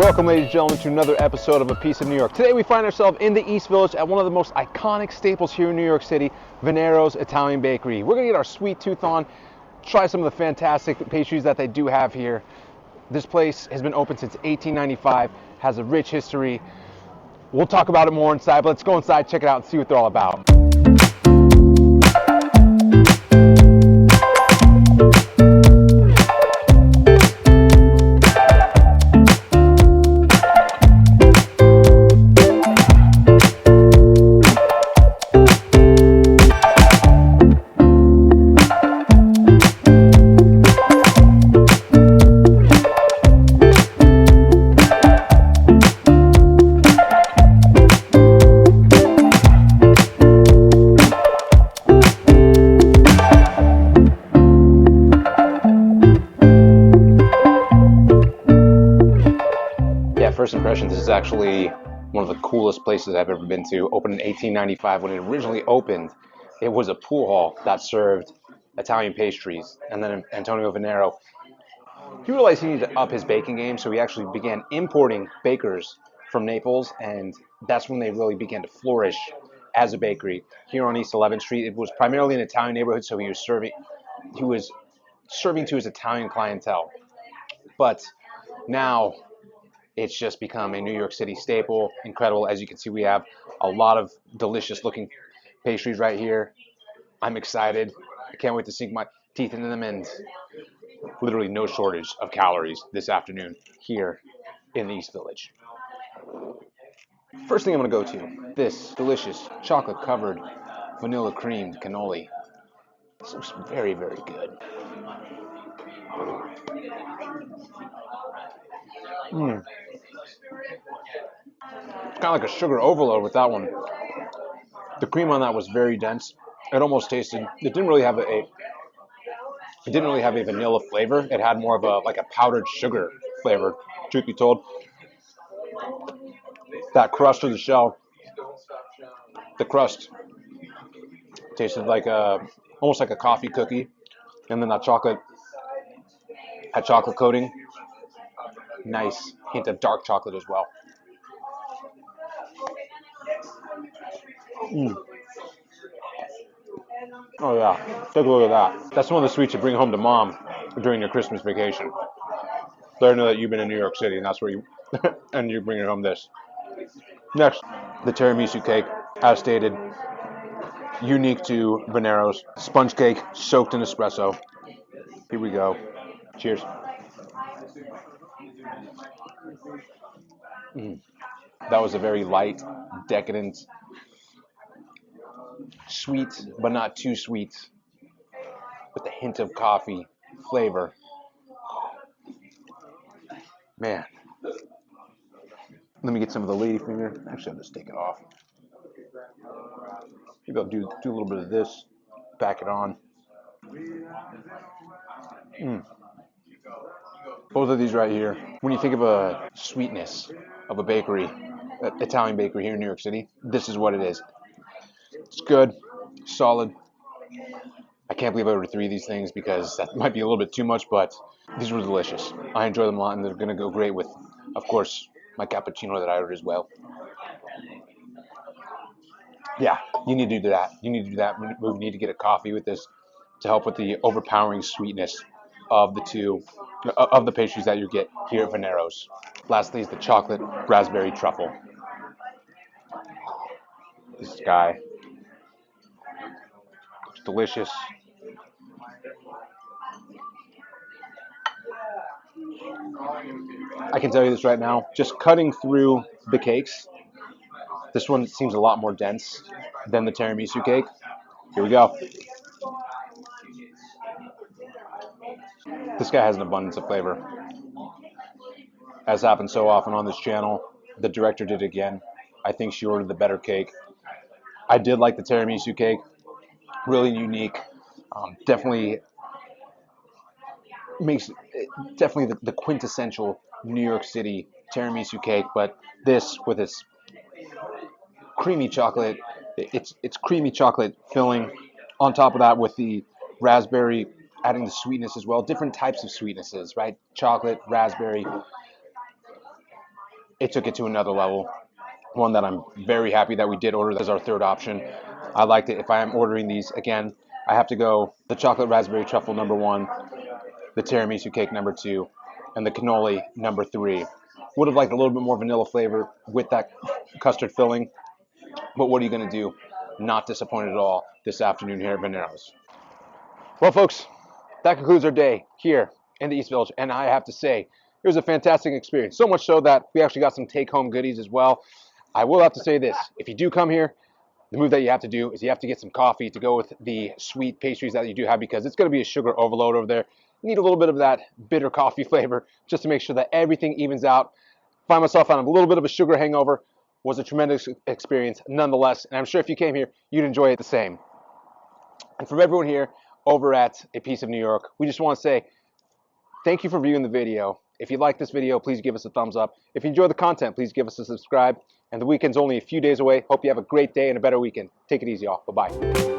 Welcome, ladies and gentlemen, to another episode of A Piece of New York. Today we find ourselves in the East Village at one of the most iconic staples here in New York City, Veniero's Italian Bakery. We're going to get our sweet tooth on, try some of the fantastic pastries that they do have here. This place has been open since 1895, has a rich history. We'll talk about it more inside, but let's go inside, check it out, and see what they're all about. First impression, this is actually one of the coolest places I've ever been to. Opened in 1895. When it originally opened, it was a pool hall that served Italian pastries. And then Antonio Veniero, he realized he needed to up his baking game, so he actually began importing bakers from Naples, and that's when they really began to flourish as a bakery. Here on East 11th Street, it was primarily an Italian neighborhood, so he was serving to his Italian clientele. But now it's just become a New York City staple. Incredible. As you can see, we have a lot of delicious looking pastries right here. I'm excited. I can't wait to sink my teeth into them, and literally no shortage of calories this afternoon here in the East Village. First thing I'm going to go to, this delicious chocolate covered vanilla creamed cannoli. This looks very, very good. It's kind of like a sugar overload with that one. The cream on that was very dense. It almost tasted. It didn't really have a vanilla flavor. It had more of a powdered sugar flavor. Truth be told, that crust of the shell, the crust tasted like almost like a coffee cookie, and then that chocolate coating. Nice hint of dark chocolate as well. Oh yeah, take a look at that. That's one of the sweets you bring home to mom during your Christmas vacation. Let her know that you've been in New York City and that's where you and you bring her home this. Next, the tiramisu cake, as stated, unique to Veniero's. Sponge cake soaked in espresso. Here we go. Cheers. That was a very light, decadent, sweet, but not too sweet, with a hint of coffee flavor. Man. Let me get some of the ladyfinger. Actually, I'll just take it off. Maybe I'll do a little bit of this, back it on. Both of these right here. When you think of a sweetness of a bakery, an Italian bakery here in New York City, this is what it is. It's good, solid. I can't believe I ordered 3 of these things because that might be a little bit too much, but these were delicious. I enjoy them a lot, and they're going to go great with, of course, my cappuccino that I ordered as well. Yeah, you need to do that. You need to do that. We need to get a coffee with this to help with the overpowering sweetness of the pastries that you get here at Veniero's. Lastly is the chocolate raspberry truffle. This guy, it's delicious. I can tell you this right now, just cutting through the cakes, this one seems a lot more dense than the tiramisu cake. Here we go. This guy has an abundance of flavor. As happens so often on this channel, the director did it again. I think she ordered the better cake. I did like the tiramisu cake. Really unique. Definitely makes the quintessential New York City tiramisu cake, but this with its creamy chocolate, it's creamy chocolate filling on top of that with the raspberry adding the sweetness as well. Different types of sweetnesses, right? Chocolate, raspberry. it took it to another level. One that I'm very happy that we did order as our third option. I liked it. If I am ordering these again, I have to go the chocolate raspberry truffle #1, the tiramisu cake #2, and the cannoli #3. Would have liked a little bit more vanilla flavor with that custard filling, but what are you going to do? Not disappointed at all this afternoon here at Venero's. Well, folks, that concludes our day here in the East Village, and I have to say, it was a fantastic experience. So much so that we actually got some take-home goodies as well. I will have to say this: if you do come here, the move that you have to do is you have to get some coffee to go with the sweet pastries that you do have, because it's going to be a sugar overload over there. You need a little bit of that bitter coffee flavor just to make sure that everything evens out. Find myself on a little bit of a sugar hangover. Was a tremendous experience nonetheless, and I'm sure if you came here, you'd enjoy it the same. And from everyone here over at A Piece of New York, we just want to say thank you for viewing the video. If you like this video, please give us a thumbs up. If you enjoy the content, please give us a subscribe. And the weekend's only a few days away. Hope you have a great day and a better weekend. Take it easy, y'all. Bye-bye.